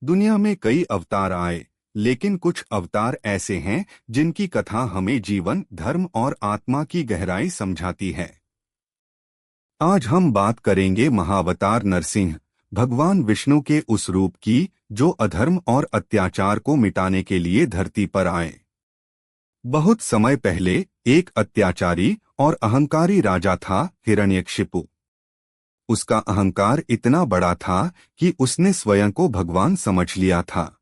दुनिया में कई अवतार आए, लेकिन कुछ अवतार ऐसे हैं जिनकी कथा हमें जीवन, धर्म और आत्मा की गहराई समझाती है। आज हम बात करेंगे महाअवतार नरसिंह, भगवान विष्णु के उस रूप की जो अधर्म और अत्याचार को मिटाने के लिए धरती पर आए। बहुत समय पहले एक अत्याचारी और अहंकारी राजा था, हिरण्यकशिपु। उसका अहंकार इतना बड़ा था कि उसने स्वयं को भगवान समझ लिया था।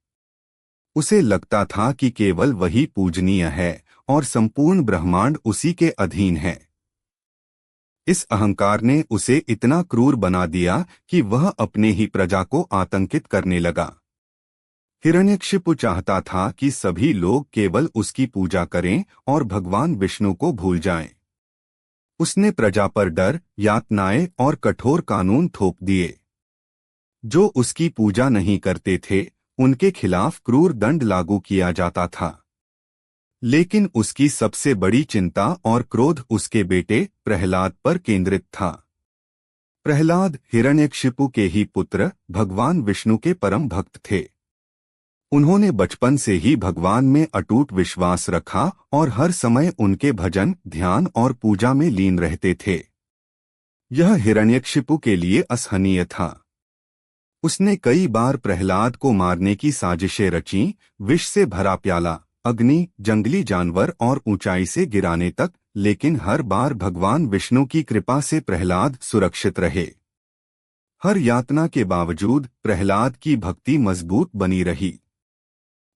उसे लगता था कि केवल वही पूजनीय है और संपूर्ण ब्रह्मांड उसी के अधीन है। इस अहंकार ने उसे इतना क्रूर बना दिया कि वह अपने ही प्रजा को आतंकित करने लगा। हिरण्यकशिपु चाहता था कि सभी लोग केवल उसकी पूजा करें और भगवान विष्णु को भूल जाएं। उसने प्रजा पर डर, यातनाएं और कठोर कानून थोप दिए। जो उसकी पूजा नहीं करते थे, उनके खिलाफ क्रूर दंड लागू किया जाता था। लेकिन उसकी सबसे बड़ी चिंता और क्रोध उसके बेटे प्रहलाद पर केंद्रित था। प्रहलाद हिरण्यकशिपु के ही पुत्र भगवान विष्णु के परम भक्त थे। उन्होंने बचपन से ही भगवान में अटूट विश्वास रखा और हर समय उनके भजन, ध्यान और पूजा में लीन रहते थे। यह हिरण्यकशिपु के लिए असहनीय था। उसने कई बार प्रहलाद को मारने की साजिशें रचीं, विष से भरा प्याला, अग्नि, जंगली जानवर और ऊंचाई से गिराने तक, लेकिन हर बार भगवान विष्णु की कृपा से प्रहलाद सुरक्षित रहे। हर यातना के बावजूद प्रहलाद की भक्ति मजबूत बनी रही।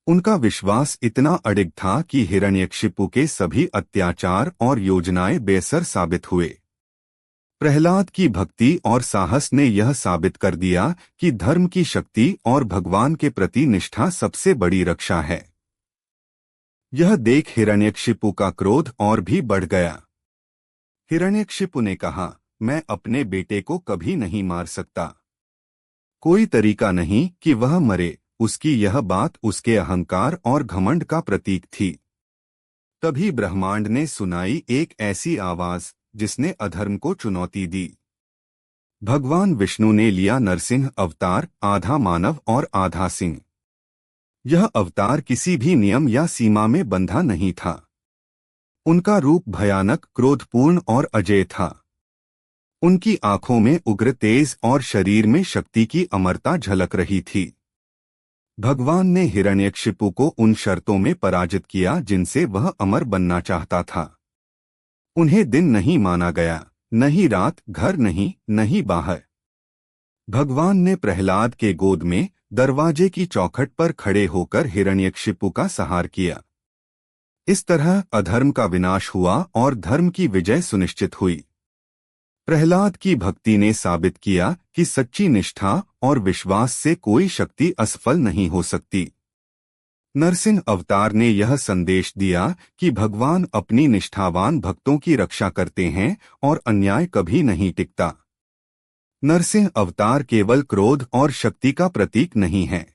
उनका विश्वास इतना अडिग था कि हिरण्यकशिपु के सभी अत्याचार और योजनाएं बेअसर साबित हुए। प्रहलाद की भक्ति और साहस ने यह साबित कर दिया कि धर्म की शक्ति और भगवान के प्रति निष्ठा सबसे बड़ी रक्षा है। यह देख हिरण्यकशिपु का क्रोध और भी बढ़ गया। हिरण्यकशिपु ने कहा, मैं अपने बेटे को कभी नहीं मार सकता। कोई तरीका नहीं कि वह मरे। उसकी यह बात उसके अहंकार और घमंड का प्रतीक थी। तभी ब्रह्मांड ने सुनाई एक ऐसी आवाज जिसने अधर्म को चुनौती दी। भगवान विष्णु ने लिया नरसिंह अवतार, आधा मानव और आधा सिंह। यह अवतार किसी भी नियम या सीमा में बंधा नहीं था। उनका रूप भयानक, क्रोधपूर्ण और अजेय था। उनकी आंखों में उग्र तेज और शरीर में शक्ति की अमरता झलक रही थी। भगवान ने हिरण्यकशिपु को उन शर्तों में पराजित किया जिनसे वह अमर बनना चाहता था। उन्हें दिन नहीं माना गया, न ही रात, घर नहीं, न ही बाहर। भगवान ने प्रहलाद के गोद में दरवाजे की चौखट पर खड़े होकर हिरण्यकशिपु का संहार किया। इस तरह अधर्म का विनाश हुआ और धर्म की विजय सुनिश्चित हुई। प्रहलाद की भक्ति ने साबित किया कि सच्ची निष्ठा और विश्वास से कोई शक्ति असफल नहीं हो सकती। नरसिंह अवतार ने यह संदेश दिया कि भगवान अपनी निष्ठावान भक्तों की रक्षा करते हैं और अन्याय कभी नहीं टिकता। नरसिंह अवतार केवल क्रोध और शक्ति का प्रतीक नहीं है।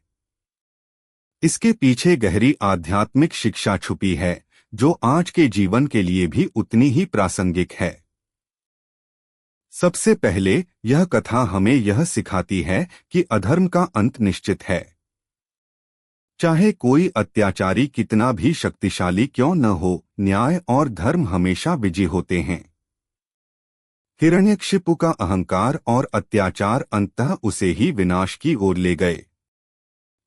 इसके पीछे गहरी आध्यात्मिक शिक्षा छुपी है, जो आज के जीवन के लिए भी उतनी ही प्रासंगिक है। सबसे पहले यह कथा हमें यह सिखाती है कि अधर्म का अंत निश्चित है। चाहे कोई अत्याचारी कितना भी शक्तिशाली क्यों न हो, न्याय और धर्म हमेशा विजयी होते हैं। हिरण्यकशिपु का अहंकार और अत्याचार अंततः उसे ही विनाश की ओर ले गए।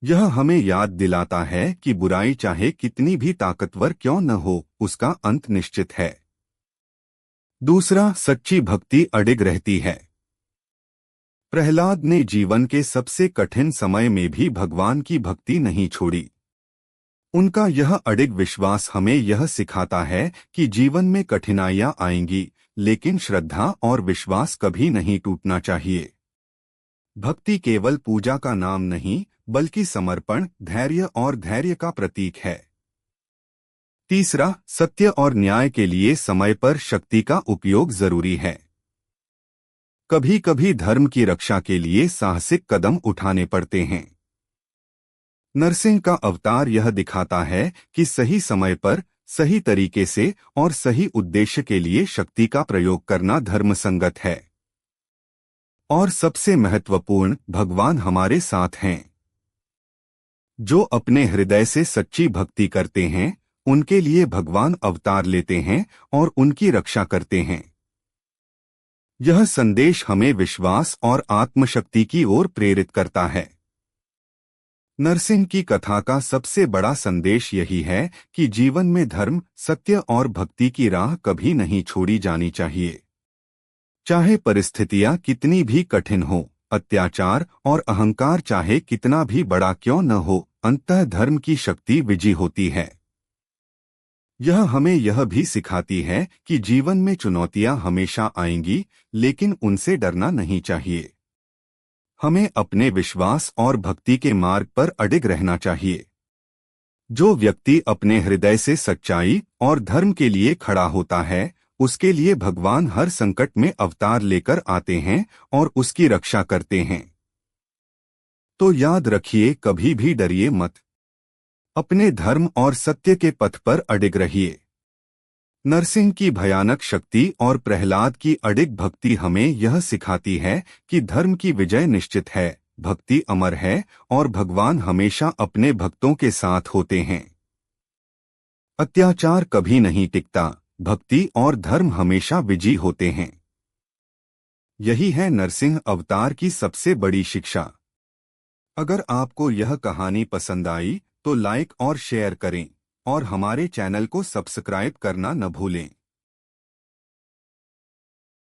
यह हमें याद दिलाता है कि बुराई चाहे कितनी भी ताकतवर क्यों न हो, उसका अंत निश्चित है। दूसरा, सच्ची भक्ति अडिग रहती है। प्रहलाद ने जीवन के सबसे कठिन समय में भी भगवान की भक्ति नहीं छोड़ी। उनका यह अडिग विश्वास हमें यह सिखाता है कि जीवन में कठिनाइयां आएंगी, लेकिन श्रद्धा और विश्वास कभी नहीं टूटना चाहिए। भक्ति केवल पूजा का नाम नहीं, बल्कि समर्पण, धैर्य का प्रतीक है। तीसरा, सत्य और न्याय के लिए समय पर शक्ति का उपयोग जरूरी है। कभी कभी धर्म की रक्षा के लिए साहसिक कदम उठाने पड़ते हैं। नरसिंह का अवतार यह दिखाता है कि सही समय पर, सही तरीके से और सही उद्देश्य के लिए शक्ति का प्रयोग करना धर्मसंगत है। और सबसे महत्वपूर्ण, भगवान हमारे साथ हैं। जो अपने हृदय से सच्ची भक्ति करते हैं उनके लिए भगवान अवतार लेते हैं और उनकी रक्षा करते हैं। यह संदेश हमें विश्वास और आत्मशक्ति की ओर प्रेरित करता है। नरसिंह की कथा का सबसे बड़ा संदेश यही है कि जीवन में धर्म, सत्य और भक्ति की राह कभी नहीं छोड़ी जानी चाहिए। चाहे परिस्थितियां कितनी भी कठिन हो, अत्याचार और अहंकार चाहे कितना भी बड़ा क्यों न हो, अंततः धर्म की शक्ति विजयी होती है। यह हमें यह भी सिखाती है कि जीवन में चुनौतियां हमेशा आएंगी, लेकिन उनसे डरना नहीं चाहिए। हमें अपने विश्वास और भक्ति के मार्ग पर अडिग रहना चाहिए। जो व्यक्ति अपने हृदय से सच्चाई और धर्म के लिए खड़ा होता है, उसके लिए भगवान हर संकट में अवतार लेकर आते हैं और उसकी रक्षा करते हैं। तो याद रखिए, कभी भी डरिए मत। अपने धर्म और सत्य के पथ पर अडिग रहिए। नरसिंह की भयानक शक्ति और प्रहलाद की अडिग भक्ति हमें यह सिखाती है कि धर्म की विजय निश्चित है, भक्ति अमर है और भगवान हमेशा अपने भक्तों के साथ होते हैं। अत्याचार कभी नहीं टिकता, भक्ति और धर्म हमेशा विजयी होते हैं। यही है नरसिंह अवतार की सबसे बड़ी शिक्षा। अगर आपको यह कहानी पसंद आई तो लाइक और शेयर करें और हमारे चैनल को सब्सक्राइब करना न भूलें।